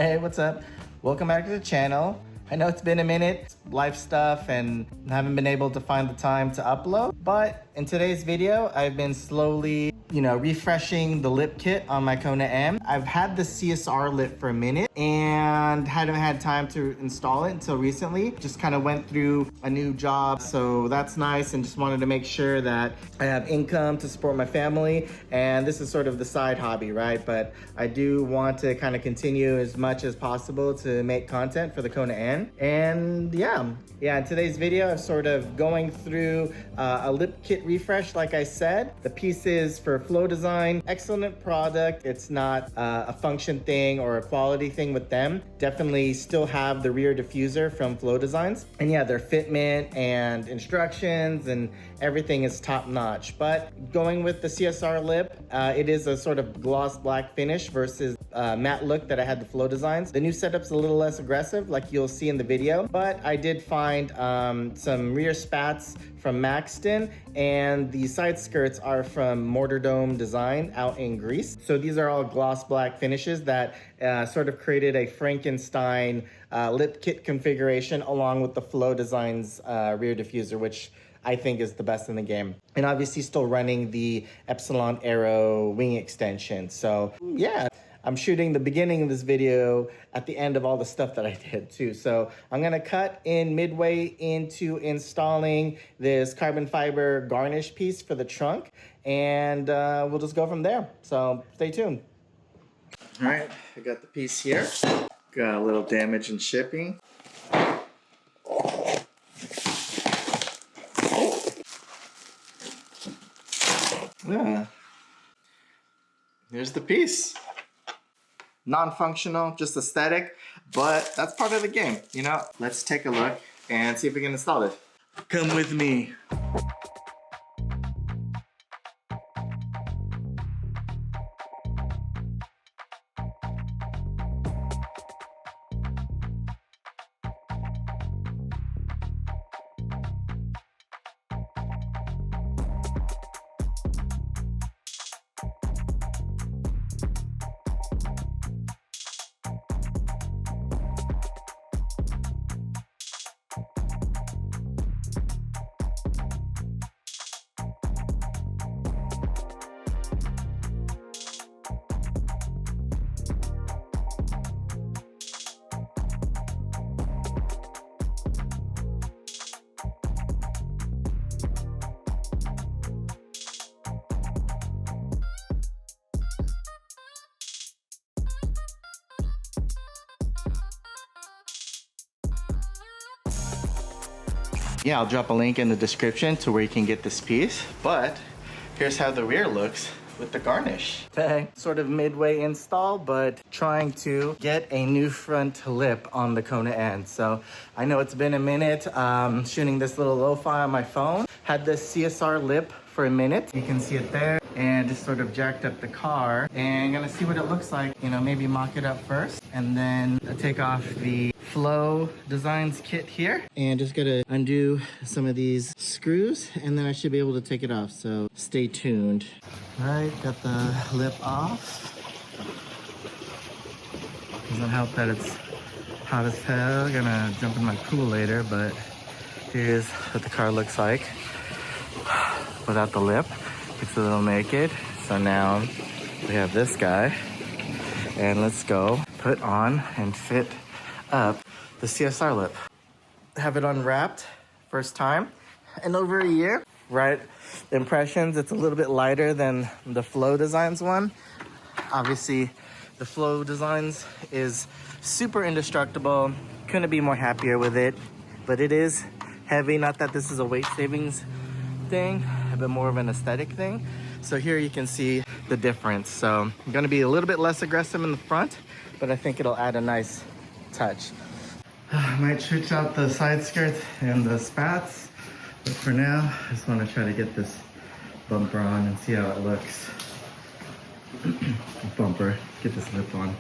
Hey, what's up? Welcome back to the channel. I know it's been a minute, life stuff, and haven't been able to find the time to upload, but in today's video, I've been slowly, refreshing the lip kit on my Kona N. I've had the CSR lip for a minute and hadn't had time to install it until recently. Just kind of went through a new job, so that's nice, and just wanted to make sure that I have income to support my family, and this is sort of the side hobby, right? But I do want to kind of continue as much as possible to make content for the Kona N. And yeah, in today's video, I'm sort of going through a lip kit refresh, like I said. The piece is for FlowDesign, excellent product. It's not a function thing or a quality thing with them. Definitely still have the rear diffuser from FlowDesigns. And yeah, their fitment and instructions and everything is top notch. But going with the CSR lip, it is a sort of gloss black finish versus matte look that I had the FlowDesigns. The new setup's a little less aggressive, like you'll see in the video, but I did find some rear spats from Maxton, and the side skirts are from Motor Drome Designs out in Greece. So these are all gloss black finishes that sort of created a Frankenstein lip kit configuration along with the FlowDesigns rear diffuser, which I think is the best in the game. And obviously still running the Epsilon Aero wing extension. So yeah, I'm shooting the beginning of this video at the end of all the stuff that I did too. So I'm gonna cut in midway into installing this carbon fiber garnish piece for the trunk, and we'll just go from there. So stay tuned. All right, I got the piece here. Got a little damage in shipping. Yeah. Here's the piece. Non-functional, just aesthetic, but that's part of the game, Let's take a look and see if we can install it. Come with me. Yeah, I'll drop a link in the description to where you can get this piece, but here's how the rear looks with the garnish. Okay, sort of midway install, but trying to get a new front lip on the Kona N. So I know it's been a minute shooting this little lo-fi on my phone. Had this CSR lip for a minute. You can see it there, and just sort of jacked up the car, and I'm gonna see what it looks like, maybe mock it up first, and then take off the FlowDesigns kit here, and just gotta undo some of these screws, and then I should be able to take it off, so stay tuned. All right, got the lip off. Doesn't help that it's hot as hell. Gonna jump in my pool later, but here's what the car looks like without the lip. It's a little naked. So now we have this guy, and let's go put on and fit up the CSR lip. Have it unwrapped, first time in over a year. Right, impressions, it's a little bit lighter than the FlowDesigns one. Obviously, the FlowDesigns is super indestructible. Couldn't be more happier with it, but it is heavy. Not that this is a weight savings thing, but more of an aesthetic thing. So here you can see the difference. So I'm gonna be a little bit less aggressive in the front, but I think it'll add a nice touch. I might switch out the side skirts and the spats, but for now, I just wanna try to get this bumper on and see how it looks. Bumper, get this lip on.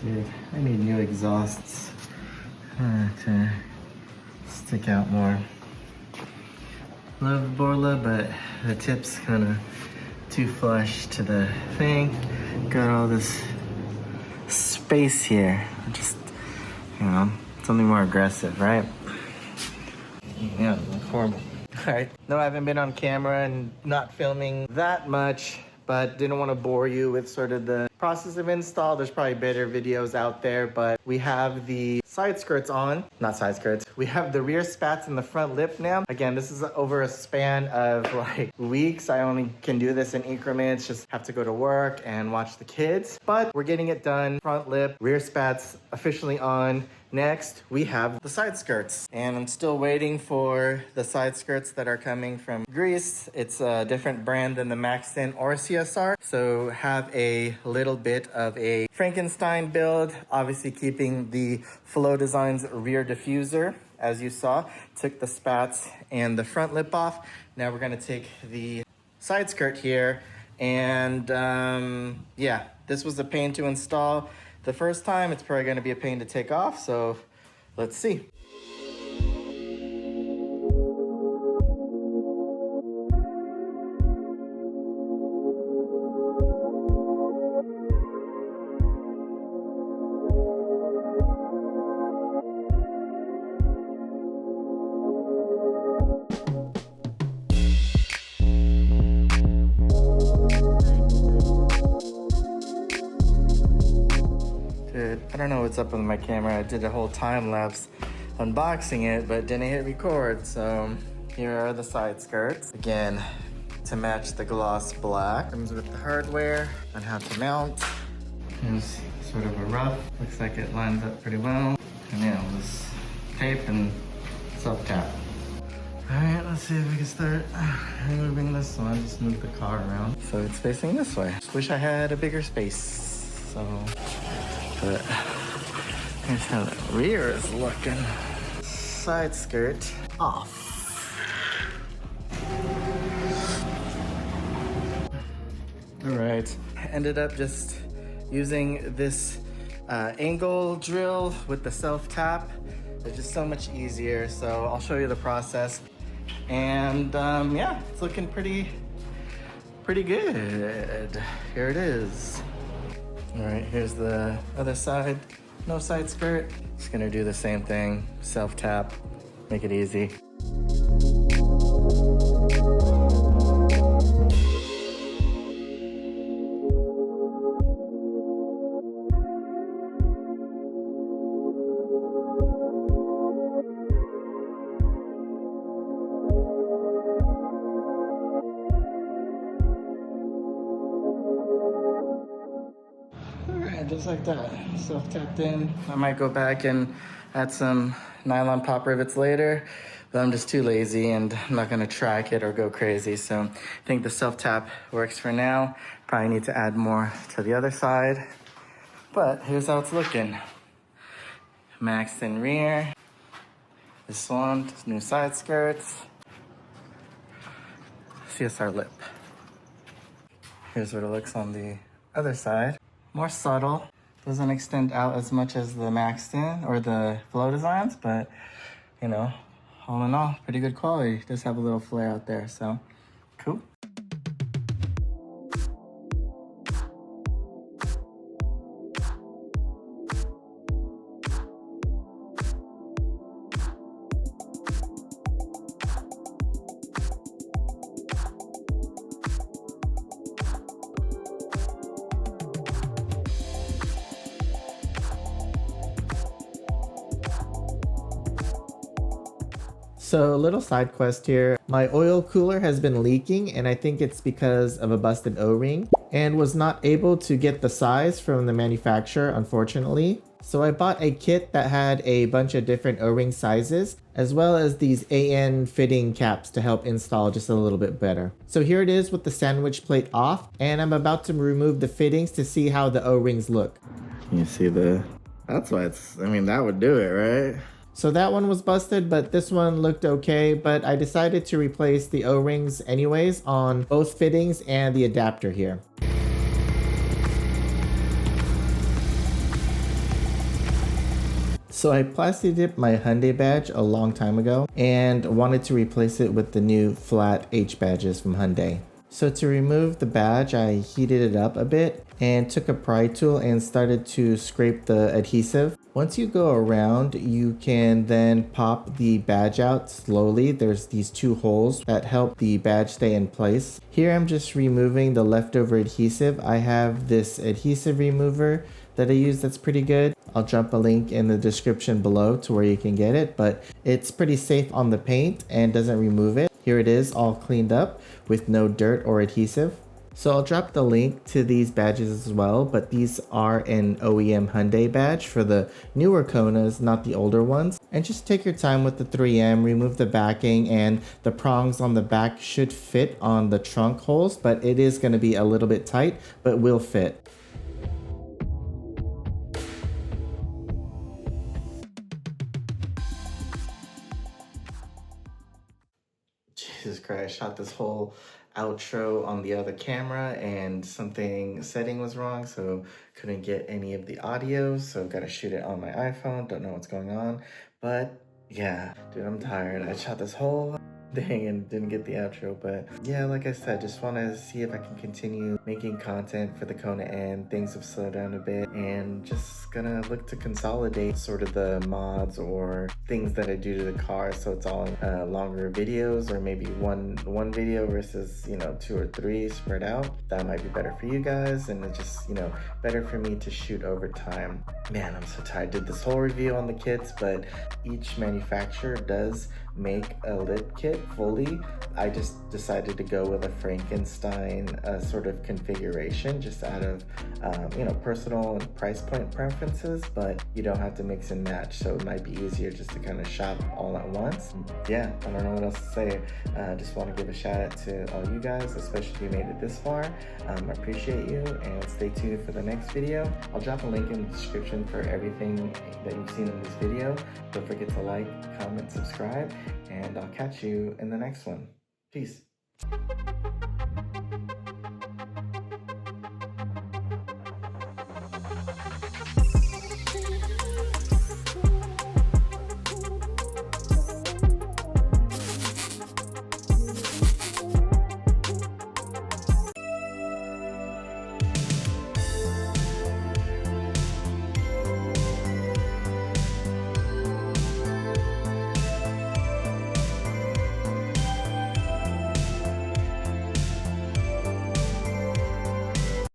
Dude, I need new exhausts to stick out more. Love Borla, but the tip's kind of too flush to the thing. Got all this space here. Just, you know, something more aggressive, right? Yeah, horrible. All right, no, I haven't been on camera and not filming that much, but didn't want to bore you with sort of the process of install. There's probably better videos out there, but we have the side skirts on, not side skirts. We have the rear spats and the front lip now. Again, this is over a span of like weeks. I only can do this in increments, just have to go to work and watch the kids, but we're getting it done. Front lip, rear spats officially on. Next, we have the side skirts, and I'm still waiting for the side skirts that are coming from Greece. It's a different brand than the Maxton or CSR, so have a little bit of a Frankenstein build, obviously keeping the FlowDesigns rear diffuser. As you saw, took the spats and the front lip off. Now we're gonna take the side skirt here, and yeah, this was a pain to install the first time. It's probably gonna be a pain to take off, so let's see. I don't know what's up with my camera. I did a whole time lapse unboxing it, but didn't hit record. So here are the side skirts. Again, to match the gloss black. Comes with the hardware on how to mount. Here's sort of a rough. Looks like it lines up pretty well. And yeah, this tape and self-tap. All right, let's see if we can start removing this one. Just move the car around so it's facing this way. Just wish I had a bigger space. So, but here's how the rear is looking. Side skirt off. All right, ended up just using this angle drill with the self-tap. It's just so much easier, so I'll show you the process. And yeah, it's looking pretty good. Here it is. All right, here's the other side. No side skirt. Just gonna do the same thing, self-tap, make it easy. Just like that, self-tapped in. I might go back and add some nylon pop rivets later, but I'm just too lazy and I'm not gonna track it or go crazy. So I think the self-tap works for now. Probably need to add more to the other side, but here's how it's looking. Maxton rear, this one, new side skirts, CSR lip. Here's what it looks on the other side. More subtle, doesn't extend out as much as the Maxton or the FlowDesigns, but you know, all in all, pretty good quality. Does have a little flare out there, so cool. So a little side quest here. My oil cooler has been leaking and I think it's because of a busted O-ring and was not able to get the size from the manufacturer, unfortunately. So I bought a kit that had a bunch of different O-ring sizes as well as these AN fitting caps to help install just a little bit better. So here it is with the sandwich plate off, and I'm about to remove the fittings to see how the O-rings look. You see that's why I mean, that would do it, right? So that one was busted, but this one looked okay, but I decided to replace the O-rings anyways on both fittings and the adapter here. So I plasti dipped my Hyundai badge a long time ago and wanted to replace it with the new flat H badges from Hyundai. So to remove the badge, I heated it up a bit and took a pry tool and started to scrape the adhesive. Once you go around, you can then pop the badge out slowly. There's these two holes that help the badge stay in place. Here I'm just removing the leftover adhesive. I have this adhesive remover that I use that's pretty good. I'll drop a link in the description below to where you can get it, but it's pretty safe on the paint and doesn't remove it. Here it is, all cleaned up with no dirt or adhesive. So I'll drop the link to these badges as well, but these are an OEM Hyundai badge for the newer Konas, not the older ones. And just take your time with the 3M, remove the backing, and the prongs on the back should fit on the trunk holes, but it is going to be a little bit tight, but will fit. Jesus Christ, I shot this whole outro on the other camera and setting was wrong, so couldn't get any of the audio, so gotta shoot it on my iPhone. Don't know what's going on, but yeah, dude, I'm tired. I shot this whole thing and didn't get the outro, but yeah, like I said, just want to see if I can continue making content for the Kona N. Things have slowed down a bit and just gonna look to consolidate sort of the mods or things that I do to the car, so it's all longer videos, or maybe one video versus, you know, 2 or 3 spread out. That might be better for you guys, and it's just, you know, better for me to shoot over time. Man, I'm so tired. I did this whole review on the kits, but each manufacturer does make a lip kit fully. I just decided to go with a Frankenstein sort of configuration, just out of you know, personal and price point preferences, but you don't have to mix and match, so it might be easier just to kind of shop all at once. Yeah, I don't know what else to say. Just want to give a shout out to all you guys, especially if you made it this far. I appreciate you, and stay tuned for the next video. I'll drop a link in the description for everything that you've seen in this video. Don't forget to like, comment, subscribe, and I'll catch you in the next one. Peace.